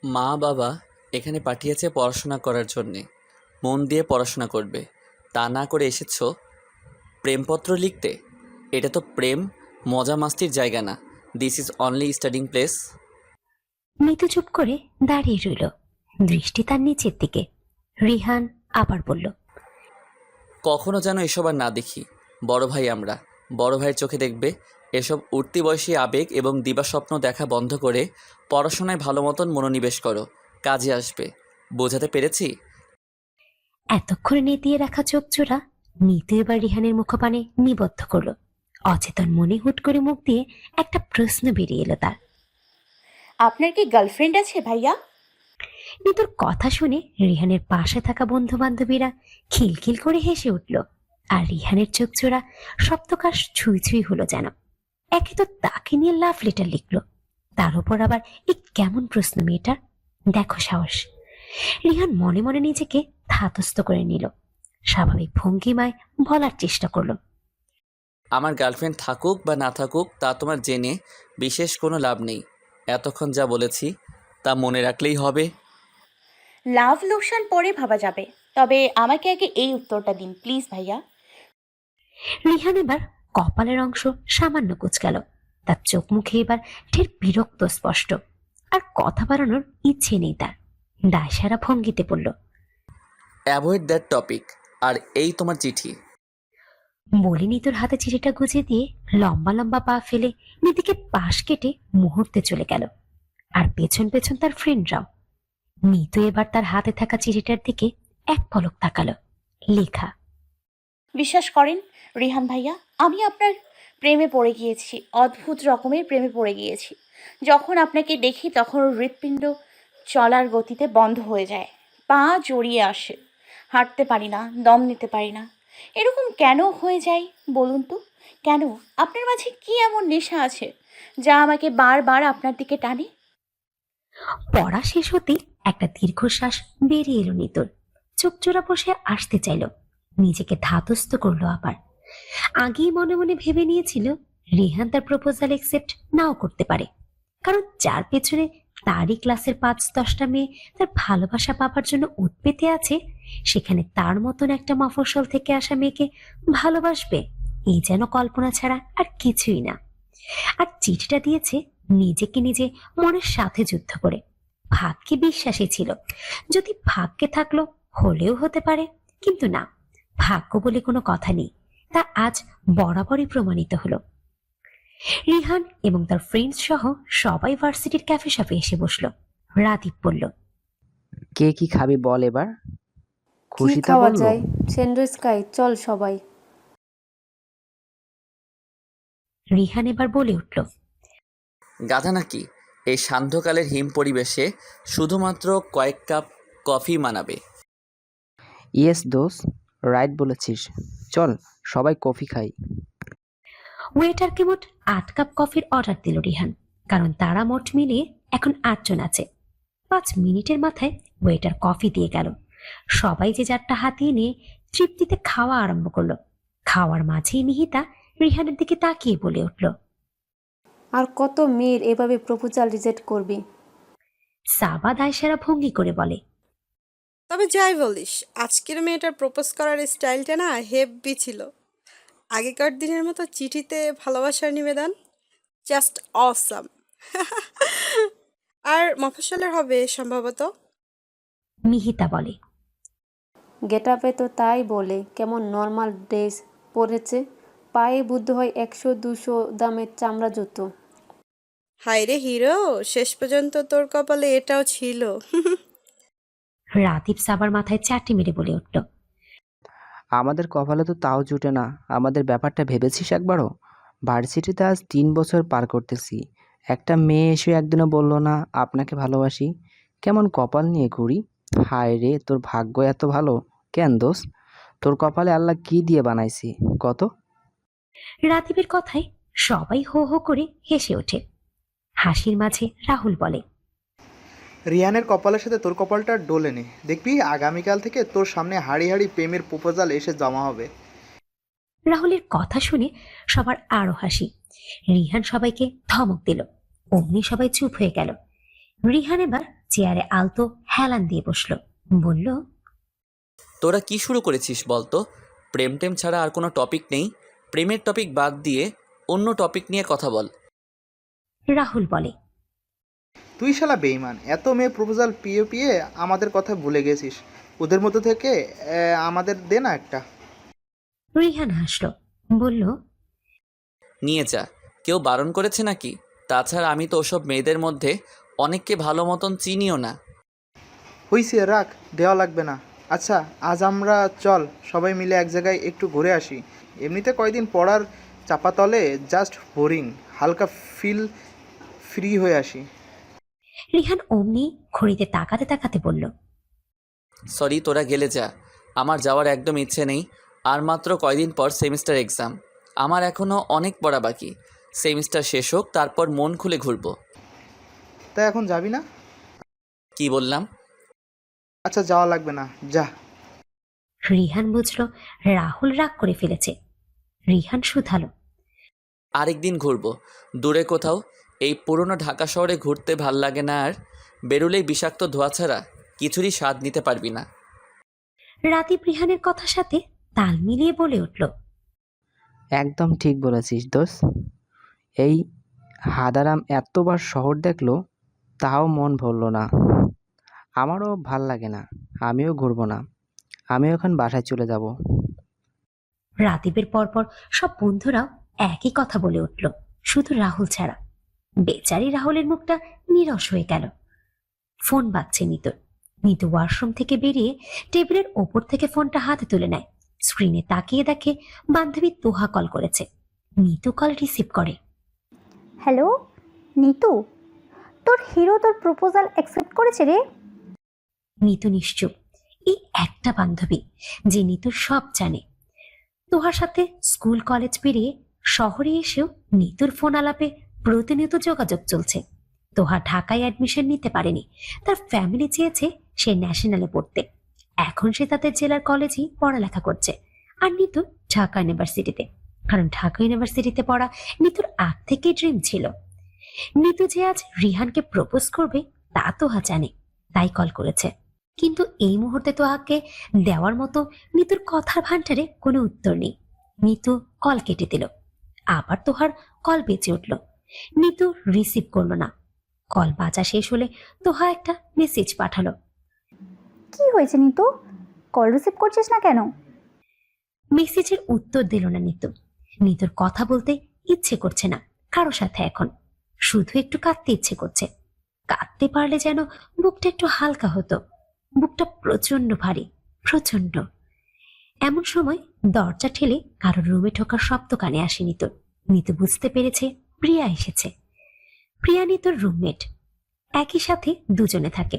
মা বাবা এখানে পাঠিয়েছে পড়াশোনা করার জন্যে। মন দিয়ে পড়াশোনা করবে, তা না করে এসেছো প্রেমপত্র লিখতে। এটা তো প্রেম মজা মাস্তির জায়গা না। This is only studying place. Mitu চুপ করে দাঁড়িয়ে রইল, দৃষ্টি তার নিচের দিকে। রিহান আবার বলল, কখনো যেন এসব আর না দেখি। বড় ভাই আমরা, বড় ভাইয়ের চোখে দেখবে। এসব উঠতি বয়সী আবেগ এবং দিবাস্বপ্ন দেখা বন্ধ করে পড়াশোনায় ভালো মতন মনোনিবেশ করো, কাজে আসবে। বোঝাতে পেরেছি? এতক্ষণে নেতিয়ে রাখা চোখ জোড়া মিতু এবার রিহানের মুখপানে নিবদ্ধ করলো। অচেতন মনে হুট করে মুখ দিয়ে একটা প্রশ্ন বেরিয়ে এলো তার। আপনার কি গার্লফ্রেন্ড আছে ভাইয়া? মিতুর কথা শুনে রিহানের পাশে থাকা বন্ধু বান্ধবীরা খিলখিল করে হেসে উঠল। আর রিহানের চোখ জোড়া সপ্তকাশ ছুঁই ছুঁই হলো যেন। একে তো তাকে নিয়ে লাভ লেটার লিখলো, তার উপর আবার এই কেমন প্রশ্ন মেয়েটার! দেখো সাহস! রিহান মনে মনে নিজেকে ধাতস্থ করে নিল। স্বাভাবিক ভঙ্গিমায় বলার চেষ্টা করলো, আমার গার্লফ্রেন্ড থাকুক বা না থাকুক তা তোমার জেনে বিশেষ কোনো লাভ নেই। এতক্ষণ যা বলেছি তা মনে রাখলেই হবে। লাভ লোকসান পরে ভাবা যাবে, তবে আমাকে আগে এই উত্তরটা দিন প্লিজ ভাইয়া। রিহান এবার কপালের অংশ সামান্য কুঁচকাল। তার চোখ মুখে এবার ঢের বিরক্ত স্পষ্ট। আর কথা বাড়ানোর ইচ্ছে নেই তার। দায়সারা ভঙ্গিতে পড়ল, অ্যাভয়েড দ্যাট টপিক। আর এই তোমার চিঠি। বলিনি তোর হাতে চিঠিটা গুজে দিয়ে লম্বা লম্বা পা ফেলে নিদিকে পাশ কেটে মুহূর্তে চলে গেল। আর পেছন পেছন তার ফ্রেন্ডরাও। মিতু এবার তার হাতে থাকা চিঠিটার দিকে এক পলক তাকালো। লেখা, বিশ্বাস করেন রিহান ভাইয়া, আমি আপনার প্রেমে পড়ে গিয়েছি, অদ্ভুত রকমের প্রেমে পড়ে গিয়েছি। যখন আপনাকে দেখি তখন হৃৎপিণ্ড চলার গতিতে বন্ধ হয়ে যায়, পা জড়িয়ে আসে, হাঁটতে পারি না, দম নিতে পারি না। এরকম কেন হয়ে যায় বলুন তো? কেন? আপনার মাঝে কি এমন নেশা আছে যা আমাকে বারবার আপনার দিকে টানে? পড়া শেষ হতে একটা দীর্ঘশ্বাস বেরিয়ে এলো নিতুর। চোখ জোড়া বসে আসতে চাইল, নিজেকে ধাতস্থ করলো আবার। আগেই মনে মনে ভেবে নিয়েছিল রেহান তার প্রপোজাল একসেপ্ট নাও করতে পারে, কারণ যার পেছনে তারই ক্লাসের ৫-১০টা মেয়ে তার ভালোবাসা পাবার জন্য উৎপেতে আছে, সেখানে তার মতন একটা মফস্বল থেকে আসা মেয়েকে ভালোবাসবে, এই যেন কল্পনা ছাড়া আর কিছুই না। আর চিঠিটা দিয়েছে নিজেকে নিজে মনের সাথে যুদ্ধ করে। ভাগ্যে বিশ্বাসী ছিল, যদি ভাগ্যে থাকলো হলেও হতে পারে, কিন্তু না, ভাগ্য বলে কোনো কথা নেই, তা আজ বরাবরই প্রমাণিত হলো। রিহান এবং তার ফ্রেন্ডস সহ সবাই ভার্সিটির ক্যাফে শপে এসে বসলো। রাদীপ বলল, কে কি খাবি বল এবার? কি খুশিতা খাওয়া বলল। যায়? স্যান্ডউইচ খাই, চল সবাই। রিহান এবার বলে উঠল, গাধা নাকি এই সান্ধ্যকালের হিম পরিবেশে শুধুমাত্র কয়েক কাপ কফি মানাবে? ইয়েস দোস, রাইট বলেছিস। চল সবাই কফি খাই। ওয়েটারকে মোট ৮ কাপ কফির অর্ডার দিল রিহান, কারণ তারা মোট মিলিয়ে এখন ৮ জন আছে। ৫ মিনিটের মাথায় ওয়েটার কফি দিয়ে গেল। সবাই যে যারটা হাতিয়ে নিয়ে তৃপ্তিতে খাওয়া আরম্ভ করলো। খাওয়ার মাঝেই নিহিতা রিহানের দিকে তাকিয়ে বলে উঠল, আর কত মেয়ের এভাবে প্রপোজাল রিজেক্ট করবি? সাবা দায়সারা ভঙ্গি করে বলে, তবে যাই বলিস, আজকের মেয়েটার প্রপোজ করার স্টাইলটা না হেব্বি ছিল। আগেকার দিনের মতো চিঠিতে ভালোবাসার নিবেদন, জাস্ট অসাম। আর মফস্বলের হবে সম্ভবত। মিহিতা বলে, গেটআপে তো তাই বলে, কেমন নর্মাল ড্রেস পরেছে, পায়ে বুদ্ধ হয় ১০০-২০০ দামের চামড়া জুতো। হায় রে হিরো, শেষ পর্যন্ত তোর কপালে এটাও ছিল। রাদীপ সাবার মাথায় চারটি মেরে বলে উঠল, আমাদের কপালে তো তাও জুটে না। আমাদের ব্যাপারটা ভেবেছিস একবারও? ভার্সিটিতে আজ ৩ বছর পার করতেছি, একটা মেয়ে এসে একদিনও বলল না আপনাকে ভালোবাসি। কেমন কপাল নিয়ে ঘুরি। হায় রে, তোর ভাগ্য এত ভালো কেন দোস? তোর কপালে আল্লাহ কি দিয়ে বানাইছি কত? রাদীপের কথায় সবাই হো হো করে হেসে ওঠে। হাসির মাঝে রাহুল বলে, রিয়ানের কপালের সাথে তোর কপালটা ডলে নে, দেখবি আগামীকাল থেকে তোর সামনে হাড়ি হাড়ি প্রেমের প্রপোজাল এসে জমা হবে। রাহুলের কথা শুনে সবার আরো হাসি। রিহান সবাইকে ধমক দিল, অমনি সবাই চুপ হয়ে গেল। রিহান এবার চেয়ারে আলতো হেলান দিয়ে বসলো। বলল, তোরা কি শুরু করেছিস বলতো? প্রেম টেম ছাড়া আর কোনো টপিক নেই? প্রেমের টপিক বাদ দিয়ে অন্য টপিক নিয়ে কথা বল। রাহুল বলে, তুই শালা বেইমান, এত মেয়ে প্রপোজাল পিয়ে পিয়ে আমাদের কথা ভুলে গেছিস। ওদের মধ্যে থেকে আমাদের দে না একটা। রিহান হাসলো। বলল, নিয়ে যা, কেউ বারণ করেছে নাকি? তাছাড়া আমি তো ওসব মেয়েদের মধ্যে অনেককে ভালো মতন চিনিও না। হইছে, রাখ, দেওয়া লাগবে না। আচ্ছা, আজ আমরা চল সবাই মিলে এক জায়গায় একটু ঘুরে আসি। এমনিতে কয়দিন পড়ার চাপাতলে জাস্ট বোরিং, হালকা ফিল ফ্রি হয়ে আসি। রিহান অমনি ঘড়িতে তাকাতে তাকাতে বলল, সরি, তোরা গেলে যা, আমার যাওয়ার একদম ইচ্ছে নেই। আর মাত্র কয়দিন পর সেমিস্টার এক্সাম, আমার এখনও অনেক পড়া বাকি। সেমিস্টার শেষ হোক, তারপর মন খুলে ঘুরবো। তা এখন যাবি না? কি বললাম? আচ্ছা, যাওয়া লাগবে না, যা। রিহান বুঝলো রাহুল রাগ করে ফেলেছে। রিহান শুধালো, আরেকদিন ঘুরবো, দূরে কোথাও। এই পুরনো ঢাকা শহরে ঘুরতে ভাল লাগে না, আর বেরোলেই বিষাক্ত ধোঁয়া ছাড়া কিছুরই স্বাদ নিতে পারবি না। রাতিব রিহানের কথার সাথে তাল মিলিয়ে বলে উঠল, একদম ঠিক বলেছিস দোস্ত। এই হাদারাম এতবার শহর দেখলো, তাও মন ভরল না। আমারও ভাল লাগে না, আমিও ঘুরবো না। আমিও এখন বাসায় চলে যাব। রাতিবের পরপর সব বন্ধুরাও একই কথা বলে উঠল, শুধু রাহুল ছাড়া। বেচারি রাহুলের মুখটা নিরস হয়ে গেল। ফোন বাজছে নিতুর। নিতু ওয়াশরুম থেকে বেরিয়ে টেবিলের ওপর থেকে ফোনটা হাতে তুলে নেয়। স্ক্রিনে তাকিয়ে দেখে বান্ধবী তোহা কল করেছে। নিতু কল রিসিভ করে। হ্যালো নিতু, তোর হিরো তোর প্রপোজাল অ্যাকসেপ্ট করেছে রে। নিতু নিশ্চুপ। এই একটা বান্ধবী যে নিতুর সব জানে। তোহার সাথে স্কুল কলেজ পেরিয়ে শহরে এসেও নিতুর ফোন আলাপে প্রতিনিয়ত যোগাযোগ চলছে। তোহা ঢাকায় অ্যাডমিশন নিতে পারেনি, তার ফ্যামিলি চেয়েছে সে ন্যাশনালে পড়তে। এখন সে তাদের জেলার কলেজেই পড়ালেখা করছে, আর নিতু ঢাকা ইউনিভার্সিটিতে। কারণ ঢাকা ইউনিভার্সিটিতে পড়া নিতুর আগ থেকেই ড্রিম ছিল। নিতু যে আজ রিহানকে প্রপোজ করবে তা তোহা জানে, তাই কল করেছে। কিন্তু এই মুহূর্তে তোহাকে দেওয়ার মতো নিতুর কথার ভান্ডারে কোনো উত্তর নেই। নিতু কল কেটে দিল। আবার তোহার কল বেঁচে উঠল। নিতু রিসিভ করলো না। কল বাজা শেষ হলে তোহা একটা মেসেজ পাঠালো। কি হয়েছে নিতু, কল রিসিভ করছিস না কেন? মেসেজের উত্তর দিল না নিতু। নিতুর কথা বলতে ইচ্ছে করছে না কারো সাথে এখন, শুধু একটু কাঁদতে ইচ্ছে করছে। কাঁদতে পারলে যেন বুকটা একটু হালকা হতো। বুকটা প্রচন্ড ভারী, প্রচন্ড। এমন সময় দরজা ঠেলে কারো রুমে ঢোকার শব্দ কানে আসে নিতুর। নিতু বুঝতে পেরেছে প্রিয়া এসেছে। প্রিয়া নিতুর রুমমেট, একই সাথে দুজনে থাকে।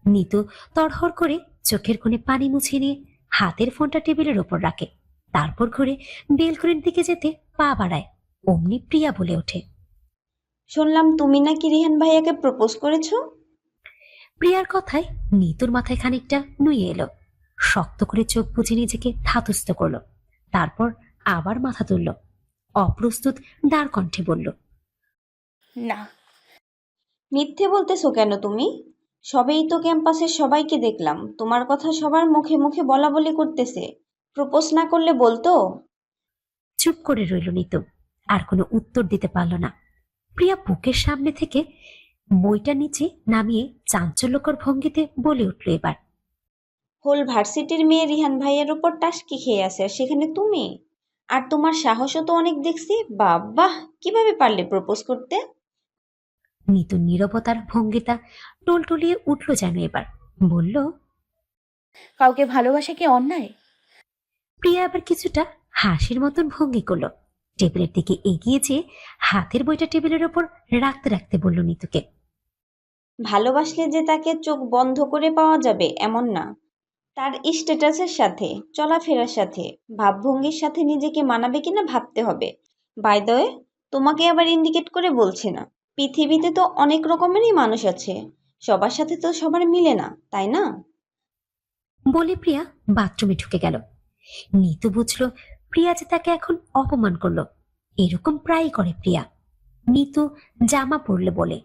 নিতু তড়হড় করে চোখের কোণে পানি মুছে নিয়ে হাতের ফোনটা টেবিলের ওপর রাখে। তারপর ঘুরে বেলকনির দিকে যেতে পা বাড়ায়। অমনি প্রিয়া বলে ওঠে, শুনলাম তুমি নাকি রিহান ভাইয়াকে প্রপোজ করেছো। প্রিয়ার কথায় নিতুর মাথায় খানিকটা নুয়ে এলো। শক্ত করে চোখ বুঝে নিজেকে ধাতস্থ করলো। তারপর আবার মাথা তুলল। অপ্রস্তুত দাঁড় কণ্ঠে বলল, না। মিথ্যে বলতেছো কেন তুমি? সবেই তো ক্যাম্পাসের সবাইকে দেখলাম, তোমার কথা সবার মুখে মুখে বলা বলি করতেছে। প্রপোজ না করলে বলতো। চুপ করে রইল নিতু, আর কোনো উত্তর দিতে পারল না। প্রিয়া বুকের সামনে থেকে বইটা নিচে নামিয়ে চাঞ্চল্যকর ভঙ্গিতে বলে উঠল এবার, হোল ভার্সিটির মেয়ে রিহান ভাইয়ের উপর টাসকি খেয়ে আছে, আর সেখানে তুমি। আর তোমার সাহসও তো অনেক দেখছি। বাহ, কিভাবে পারলে প্রপোজ করতে? নিতু নীরবতার ভঙ্গিটা টলটলিয়ে উঠল যেন এবার। বলল, কাউকে ভালোবাসা কি অন্যায়? প্রিয়া আবার কিছুটা হাসির মতন ভঙ্গি করলো। টেবিলের দিকে এগিয়ে যেয়ে হাতের বইটা টেবিলের ওপর রাখতে রাখতে বলল নিতুকে, ভালোবাসলে যে তাকে চোখ বন্ধ করে পাওয়া যাবে এমন না। তার স্ট্যাটাসের সাথে, চলাফেরার সাথে, ভাবভঙ্গির সাথে নিজেকে মানাবে কিনা ভাবতে হবে। বাই দ্য ওয়ে, তোমাকে আবার ইন্ডিকেট করে বলছি না। পৃথিবীতে তো অনেক রকমেরই মানুষ আছে, সবার সাথে তো সবার মিলে না, তাই না? বলে প্রিয়া বাথরুমে ঢুকে গেল। নিতু বুঝলো প্রিয়া যে তাকে এখন অপমান করলো। এরকম প্রায়ই করে প্রিয়া। নিতু জামা পরলে বলে